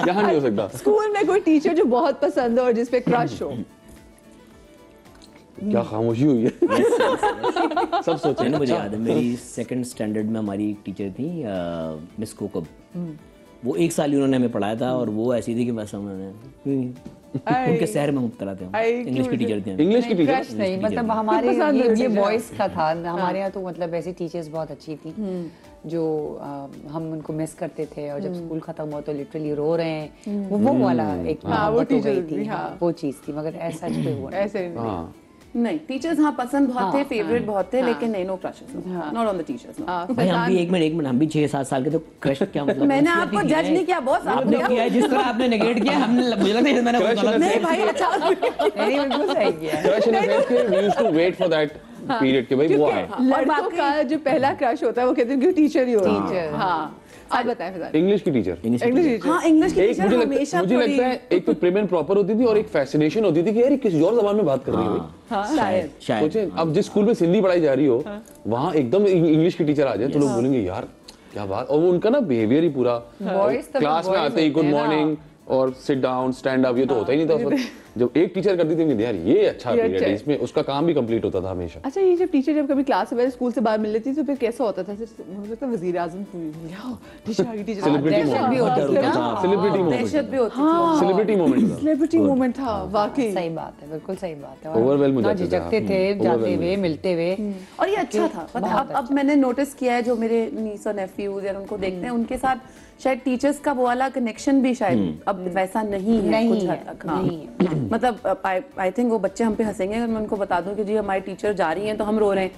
یہاں نہیں ہو سکتا. اسکول میں کوئی ٹیچر جو بہت پسند ہو اور جس پہ کرش ہو. کیا خاموشی ہوئی ہے, سب سوچیں. مجھے یاد ہے میری سیکنڈ اسٹینڈرڈ میں ہماری ایک ٹیچر تھی مس کوکب, وہ 1 سال ہی انہوں نے ہمیں پڑھایا تھا, اور وہ ایسی تھی کہ بس ہم نے ان کے سحر میں مبتلا تھے. انگلش کی ٹیچر تھی. انگلش کی ٹیچر نہیں, مطلب ہمارے یہ بوائز کا تھا. ہمارے یہاں تو مطلب ایسی ٹیچرز بہت اچھی تھیں جو ہم ان کو مس کرتے تھے, اور جب اسکول ختم ہو تو لٹرلی رو رہے ہیں. وہ والا ایک محبت ہو گئی تھی, وہ چیز تھی. مگر ایسا کوئی ہوا ایسے نہیں. ٹیچرز ہاں پسند بہت تھے, فیوریٹ بہت تھے, لیکن نہیں, no crushes, not on the teachers. بھائی ہم بھی ایک منٹ ہم بھی 6-7 سال کے, تو کرش کیا مطلب؟ میں نے آپ کو جج نہیں کیا باس, آپ نے کیا جس طرح آپ نے نیگیٹ کیا, ہم نے مجھے لگتا ہے میں نے نہیں بھائی اچھا نہیں, بالکل صحیح کیا. کرش ان سینس کہ we used to wait for that period کہ بھائی وہ آئے. لڑکوں کا جو پہلا کرش ہوتا ہے وہ کہتے ہیں کہ ٹیچر ہی ہوتا ہے. ہاں آپ بتائیں فضا. انگلش کی ٹیچر. ہاں انگلش کی ٹیچر ہمیشہ مجھے لگتا ہے ایک تو پریم اینڈ پراپر ہوتی تھی, اور ایک فیسنیشن ہوتی تھی کہ یار کسی اور زبان میں بات کر رہی ہے. شاید سوچیں اب جس اسکول میں سندھی پڑھائی جا رہی ہو, وہاں ایک دم انگلش کی ٹیچر آ جائے تو لوگ بولیں گے یار کیا بات. اور وہ ان کا نا بہیویئر ہی پورا, کلاس میں آتے ہی گڈ مارننگ اور سٹ ڈاؤن اسٹینڈ اپ, یہ تو ہوتا ہی نہیں تھا اس وقت. جب ایک ٹیچر کرتی تھی یار یہ اچھا پیریڈ ہے, اس میں اس کا کام بھی کمپلیٹ ہوتا تھا ہمیشہ. اچھا یہ جب ٹیچر جب کبھی کلاس سے اسکول سے باہر مل لیتی تو پھر کیسا ہوتا تھا؟ مجھے لگتا ہے وزیر اعظم سیلیبریٹی مومنٹ تھا. واقعی صحیح بات ہے, بالکل صحیح بات ہے. جھجکتے تھے جاتے ہوئے, ملتے ہوئے, اور یہ اچھا تھا. اب میں نے نوٹس کیا ہے جو میرے نیس اور نیفیوز یا ان کو دیکھتے ہیں, ان کے ساتھ شاید ٹیچرز کا وہ والا کنیکشن بھی شاید اب ویسا نہیں ہے کچھ حد تک. مطلب آئی تھنک وہ بچے ہم پہ ہنسیں گے اگر میں ان کو بتا دوں کہ جی ہماری ٹیچر جا رہی ہیں تو ہم رو رہے ہیں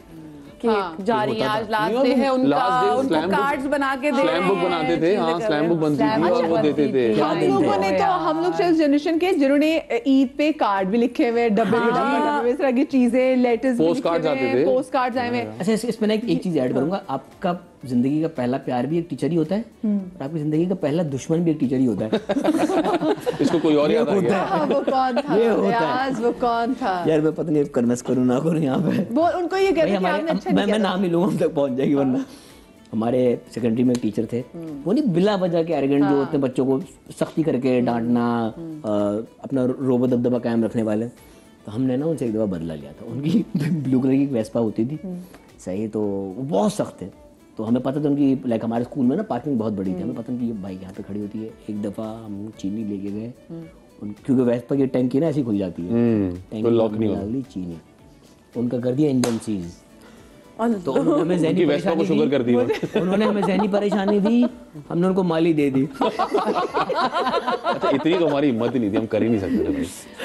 کہ جا رہی ہیں, آج لاسٹ ڈے ہے ان کا, ان کو کارڈز بنا کے دے رہے ہیں. سلیم بک بناتے تھے, ہاں سلیم بک بنتی تھی اور وہ دیتے تھے. ہم لوگوں نے تو, ہم لوگ اس جنریشن کے جنہوں نے عید پہ کارڈ بھی لکھے ہوئے, ڈبے ڈبے اس طرح کی چیزیں, لیٹرز بھی لکھے ہوئے, پوسٹ کارڈز آئے ہوئے. اچھا اس میں ایک چیز ایڈ کروں گا, آپ کا زندگی کا پہلا پیار بھی ایک ٹیچر ہی ہوتا ہے, اور آپ کی زندگی کا پہلا دشمن بھی ایک ٹیچر ہی ہوتا ہے. اس کو کوئی اور یاد آ گیا. وہ کون تھا ریاض, وہ کون تھا یار, میں پتہ نہیں کنوینس کروں نہ کروں یہاں پہ. وہ ان کو یہ کہتے ہیں کہ آپ نے اچھا نہیں کیا, میں نام ہی لوں ہم تک پہنچ جائے گی. ورنہ ہمارے سیکنڈری میں ایک ٹیچر تھے, وہ نہیں بلا وجہ کے ایروگینٹ جو ہوتے ہیں, بچوں کو سختی کر کے ڈانٹنا, اپنا روب و دبدبہ قائم رکھنے والے. تو ہم نے نا ان سے ایک دفعہ بدلہ لیا تھا. ان کی بلو کلر کی ایک ویسپا ہوتی تھی صحیح, تو وہ بہت سخت تھے. تو ہمیں پتہ تھا ان کی لائک ہمارے اسکول میں نا پارکنگ بہت بڑی تھی, ہمیں پتہ کہ یہ بائک یہاں پہ کھڑی ہوتی ہے. ایک دفعہ ہم چینی لے کے گئے, کیونکہ ویسپا کی ٹینکی نا ایسی کھل جاتی ہے, ٹینکی لاک نہیں ڈال دی, چینی ان کا کر دیا انجن سیز. تو انہوں نے ہمیں ذہنی پریشانی دی, ہم نے ان کو مالی دے دی. اچھا اتنی تو ہماری ہمت ہی نہیں تھی, ہم کر ہی نہیں سکتے تھے.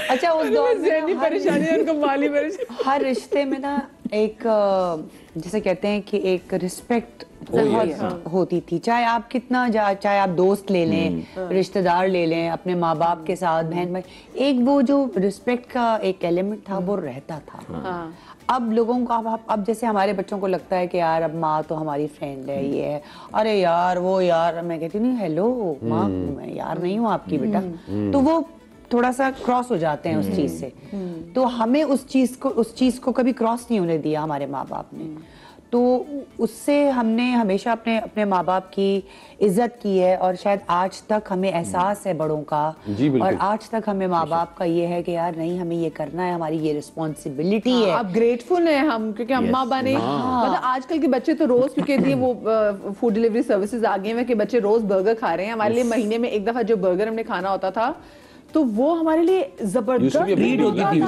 اچھا اس دور میں ذہنی پریشانی, ان کو مالی پریشانی. ہر رشتے میں نا ایک جیسے کہتے ہیں کہ ایک رسپیکٹ ہوتی تھی, چاہے آپ کتنا, چاہے آپ دوست لے لیں, رشتہ دار لے لیں, اپنے ماں باپ کے ساتھ, بہن بھائی, ایک وہ جو رسپیکٹ کا ایک ایلیمنٹ تھا وہ رہتا تھا. اب لوگوں کو اب جیسے ہمارے بچوں کو لگتا ہے کہ یار اب ماں تو ہماری فرینڈ ہے, یہ ہے, ارے یار وہ یار, میں کہتی ہوں ہیلو ماں, میں یار نہیں ہوں آپ کی بیٹا. تو وہ تھوڑا سا کراس ہو جاتے ہیں اس چیز سے. تو ہمیں اس چیز کو کبھی کراس نہیں ہونے دیا ہمارے ماں باپ نے. تو اس سے ہم نے ہمیشہ اپنے ماں باپ کی عزت کی ہے, اور شاید آج تک ہمیں احساس ہے بڑوں کا, اور آج تک ہمیں ماں باپ کا یہ ہے کہ یار نہیں ہمیں یہ کرنا ہے, ہماری یہ رسپانسبلٹی ہے. اب گریٹفل ہیں ہم, کیونکہ اماں ابا نے, مطلب آج کل کے بچے تو روز, کیونکہ وہ فوڈ ڈلیوری سروسز آ گئے ہیں کہ بچے روز برگر کھا رہے ہیں. ہمارے لیے مہینے میں ایک دفعہ جو برگر ہم نے کھانا ہوتا تھا تو وہ ہمارے لیے زبردست ٹریٹ ہوتی تھی.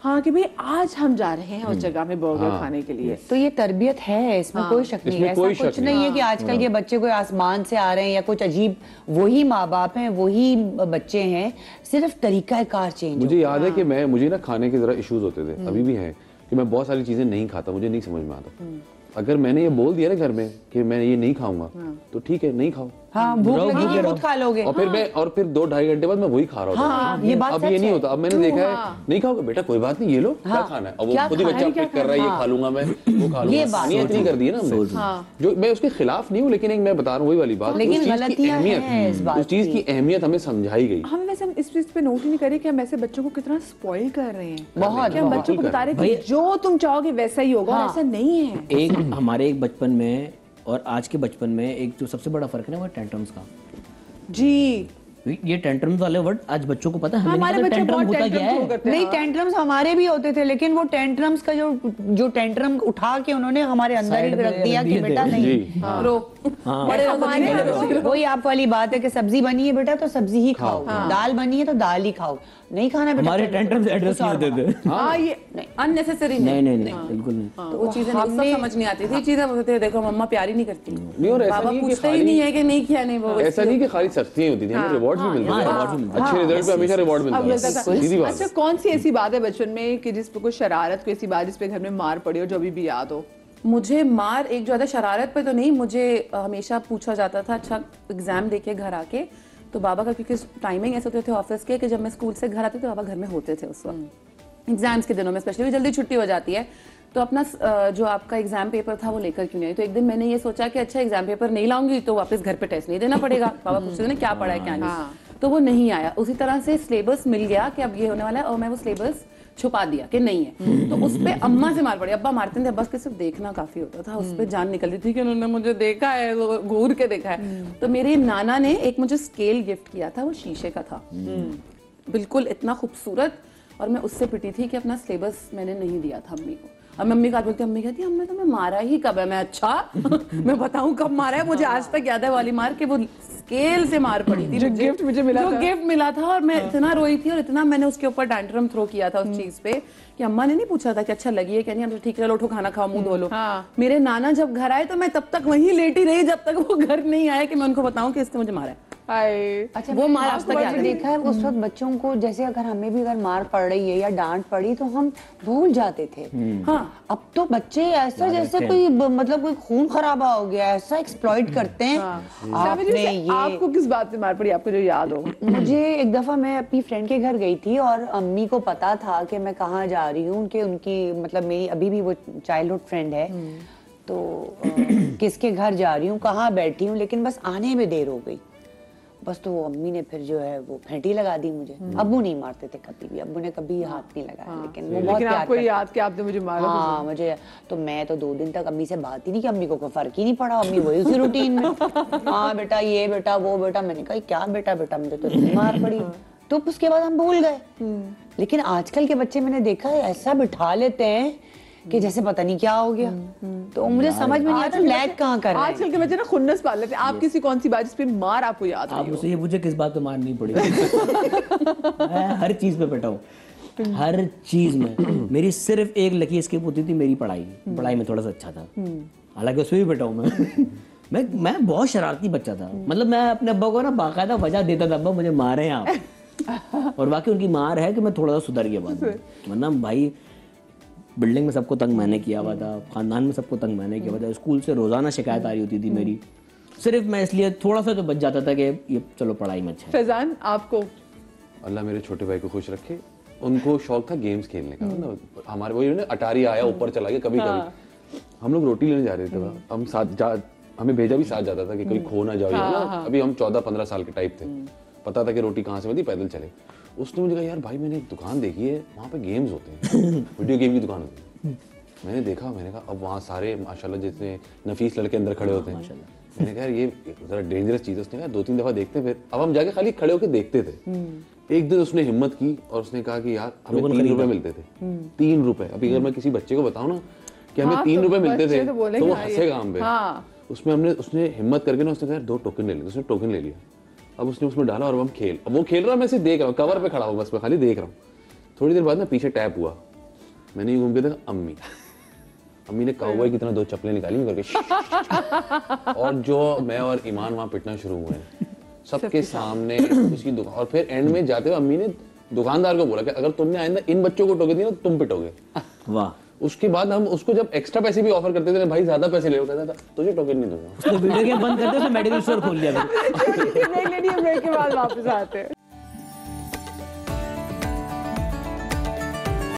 ہاں کہ بھئی آج ہم جا رہے ہیں اس جگہ میں برگر کھانے کے لیے. تو یہ تربیت ہے, اس میں کوئی شک نہیں. ایسا کچھ نہیں ہے کہ آج کل کے بچے کوئی آسمان سے آ رہے ہیں یا کچھ عجیب, وہی ماں باپ ہیں, وہی بچے ہیں, صرف طریقہ کار چینج. مجھے یاد ہے کہ مجھے نا کھانے کے ذرا ایشوز ہوتے تھے, ابھی بھی ہیں, کہ میں بہت ساری چیزیں نہیں کھاتا, مجھے نہیں سمجھ میں آتا. اگر میں نے یہ بول دیا نا گھر میں کہ میں یہ نہیں کھاؤں گا تو ٹھیک ہے, نہیں کھاؤ, ہاں بھوک لگی کہ خود کھا لو گے, اور پھر 2-2.5 گھنٹے بعد میں وہی کھا رہا ہوتا. اب یہ نہیں ہوتا. اب میں نے دیکھا ہے نہیں کھاؤ گے بیٹا, کوئی بات نہیں, یہ لو کیا کھانا ہے. اب وہ خود ہی بچہ پک کر رہا ہے, یہ کھا لوں گا میں, وہ کھا لوں گا. یہ اتنی کر دی ہے نا ہم نے, جو میں اس کے خلاف نہیں ہوں, لیکن ایک میں بتا رہا ہوں وہی والی بات, اس چیز کی اہمیت ہمیں سمجھائی گئی. ہم ویسے اس چیز پہ نوٹ ہی نہیں کرے کہ ہم ایسے بچوں کو کتنا اسپوائل کر رہے ہیں. بہت ہم بچوں کو بتا رہے ہیں کہ جو تم چاہو گے ویسا ہی ہوگا, ایسا نہیں ہے. ہمارے ایک بچپن میں اور آج کے بچپن میں ایک جو سب سے بڑا فرق ہے نا وہ ٹینٹرمز کا. जी ये टेंट्रम्स वाले वर्ड आज बच्चों को पता है, हमारे बच्चे टेंट्रम बहुत होता क्या टेंट्रम है? थ्रो करते हैं। नहीं, टेंट्रम्स हमारे भी होते थे, लेकिन वो टेंट्रम्स का जो टेंट्रम उठा के उन्होंने हमारे अंदर ही Side में रख दिया रख कि दिए बेटा थे। नहीं रो बड़े हमारे वही आप वाली बात है कि सब्जी बनी है बेटा तो सब्जी ही खाओ, दाल बनी है तो दाल ही खाओ, नहीं खाना बेटा हमारे टेंट्रम्स एड्रेस नहीं होते थे। हाँ ये अननेसेसरी नहीं नहीं नहीं बिल्कुल नहीं। तो वो चीजें नहीं, सब समझ नहीं आती थी चीजें, बोलते थे देखो मम्मा प्यारी नहीं करती, नहीं, और ऐसा बाबा नहीं कि पूछते ही खाली- नहीं है कि नहीं किया नहीं वो ऐसा नहीं कि खाली सख्तियां होती थी, हमें रिवॉर्ड्स भी मिलते हाँ, थे। rewards भी मिलते थे। अच्छे रिजल्ट पे हमेशा रिवॉर्ड अब मिलता मिलता था। था, सीधी बात अच्छा है। कौन सी ऐसी बात है बचपन में कि जिस पे कोई शरारत, कोई ऐसी बात जिस पे घर में मार पड़ी हो जो अभी भी याद हो? मुझे मार एक जो है शरारत पे तो नहीं, मुझे हमेशा पूछा जाता था अच्छा एग्जाम देके घर आके, तो बाबा का क्योंकि टाइमिंग ऐसे होते थे ऑफिस के कि जब मैं स्कूल से घर आती तो बाबा घर में होते थे उस वक्त एग्जाम्स के दिनों में, स्पेशली जल्दी छुट्टी हो जाती है, तो अपना जो आपका एग्जाम पेपर था वो लेकर क्यों नहीं आई। तो एक दिन मैंने ये सोचा कि अच्छा एग्जाम पेपर नहीं लाऊंगी तो वापस घर पे टेस्ट नहीं देना पड़ेगा, बाबा पूछते थे ना क्या पढ़ा है क्या नहीं, तो वो नहीं आया। उसी तरह से सिलेबस मिल गया कि अब ये होने वाला है और मैं वो सिलेबस छुपा दिया कि नहीं है, तो उस पे अम्मा से मार पड़ी। अब्बा मारते थे, बस के सिर्फ देखना काफी होता था, उस पे जान निकलती थी कि उन्होंने मुझे देखा है, वो घूर के देखा है। तो मेरे नाना ने एक मुझे स्केल गिफ्ट किया था, वो शीशे का था, बिल्कुल इतना खूबसूरत, और मैं उससे पिटी थी कि अपना सिलेबस मैंने नहीं दिया था अम्मी को। अब मम्मी का बोलती, अम्मी कहती हमने तो मैं मारा ही कब है, मैं अच्छा मैं बताऊं कब मारा है, मुझे आज तक याद है वाली मार के वो स्केल से मार पड़ी थी, जो गिफ्ट मुझे मिला था। गिफ्ट मिला था, और मैं इतना रोई थी और इतना मैंने उसके ऊपर टैंट्रम थ्रो किया था उस चीज पे कि अम्मा ने नहीं पूछा था कि अच्छा लगी है क्या नहीं, ठीक है उठो खाना खाओ मुंह धो लो। मेरे नाना जब घर आए तो मैं तब तक वहीं लेटी रही जब तक वो घर नहीं आया कि मैं उनको बताऊं कि इसने मुझे मारा है। अच्छा वो मार आज तक याद है। देखा है उस वक्त बच्चों को, जैसे अगर हमें भी अगर मार पड़ रही है या डांट पड़ी तो हम भूल जाते थे। हाँ अब तो बच्चे ऐसा जैसे कोई मतलब कोई खून खराबा हो गया, ऐसा एक्सप्लॉइट करते हैं। आपने ये आपको किस बात से मार पड़ी आपको जो याद हो? मुझे एक दफा मैं अपनी फ्रेंड के घर गई थी और अम्मी को पता था कि मैं कहाँ जा रही हूँ, उनकी मतलब मेरी अभी भी वो चाइल्डहुड फ्रेंड है, तो किसके घर जा रही हूँ, कहाँ बैठी हूँ, लेकिन बस आने में देर हो गई। बस तो वो अम्मी ने फिर जो है वो फेंटी लगा दी मुझे। अब्बू नहीं मारते थे कभी भी, अब्बू ने कभी हाथ नहीं लगाया, लेकिन वो बहुत प्यार आपको याद कि आपने मुझे मारा? हाँ मुझे, तो मैं तो 2 दिन तक अम्मी से बात ही नहीं की, अम्मी को कोई फर्क ही नहीं पड़ा, अम्मी वही उसी रूटीन में हाँ बेटा ये बेटा वो बेटा। मैंने कहा क्या बेटा बेटा मुझे तो इतनी मार पड़ी, तो उसके बाद हम भूल गए। लेकिन आजकल के बच्चे मैंने देखा है ऐसा बिठा लेते हैं कि जैसे पता नहीं क्या हो गया, तो मुझे समझ में नहीं आता लैग कहाँ कर रहे हैं। आजकल के बच्चे ना खुन्नस पाल लेते हैं। आप किसी कौन सी बात जिस पे मार आपको याद आप रही मुझसे ये पूछे किस बात पे मार नहीं पड़ी? मैं हर चीज पे पिटा हूँ, हर चीज में। मेरी सिर्फ एक लकी एस्केप होती थी, मेरी पढ़ाई। पढ़ाई में थोड़ा सा अच्छा था, हालांकि उसमें भी पिटा हूँ मैं बहुत शरारती बच्चा था। मतलब मैं अपने अब्बा को ना बाकायदा वजह देता था, अब्बा मुझे मारे हैं आप। और बाकी उनकी मार है कि मैं थोड़ा सा सुधर गया बाद में, वरना भाई बिल्डिंग में सबको तंग मैंने किया हुआ था, खानदान में सबको तंग मैंने किया हुआ था, स्कूल से रोजाना शिकायत आ रही होती थी मेरी। सिर्फ मैं इसलिए थोड़ा सा तो बच जाता था कि ये चलो पढ़ाई में अच्छा है। फैजान आपको? अल्लाह मेरे छोटे भाई को खुश रखे, उनको शौक था गेम्स खेलने का। मतलब हमारे वही ना अटारी आया ऊपर चला गया, कभी कभी हम लोग रोटी लेने जा रहे थे, हम हमें भेजा भी साथ जाता था कि कोई खो ना जाओ ना। अभी हम 14-15 साल के टाइप थे, पता था कि रोटी कहाँ से मिलती, पैदल चले। उसने मुझे कहा यार भाई मैंने एक दुकान देखी है, वहाँ पे गेम्स होते हैं, वीडियो गेम की दुकान होती है। मैंने देखा, मैंने कहा अब वहाँ सारे माशाल्लाह जैसे नफीस लड़के अंदर खड़े होते हैं। मैंने कहा ये जरा डेंजरस चीज़ है। उसने कहा 2-3 दफा देखते हैं, फिर अब हम जाके खाली खड़े होकर देखते थे। एक दिन उसने हिम्मत की और उसने कहा कि यार हमें 3 रुपए मिलते थे, 3 रुपए। अभी अगर मैं किसी बच्चे को बताऊँ ना कि हमें 3 रुपए मिलते थे तो वो हंसेगा हम पे। उसमें उसने हिम्मत करके ना उसने कहा 2 टोकन ले लिया, उसने टोकन ले लिया। अब उसने उसमें डाला और अब वो खेल रहा है, मैं सिर्फ देख रहा हूँ, कवर पे खड़ा हूँ, बस मैं खाली देख रहा हूँ। थोड़ी देर बाद ना पीछे टैप हुआ, मैंने घूम के देखा अम्मी ने काउबॉय की तरह 2 चप्पलें निकाली करके, और जो मैं और ईमान वहाँ पिटना शुरू हुए सबके सामने उसकी दुकान। और फिर एंड में जाते हुए अम्मी ने दुकानदार को बोला कि अगर तुमने आइंदा इन बच्चों को टोके दिया ना तुम पिटोगे। वाह। उसके बाद हम उसको जब एक्स्ट्रा पैसे भी ऑफर करते थे, भाई ज्यादा पैसे ले लो, कहता था तुझे टोकन नहीं दूंगा। उसने वीडियो गेम बंद कर दिया, उसने मेडिकल स्टोर खोल लिया। ब्रेक के बाद वापस आते हैं।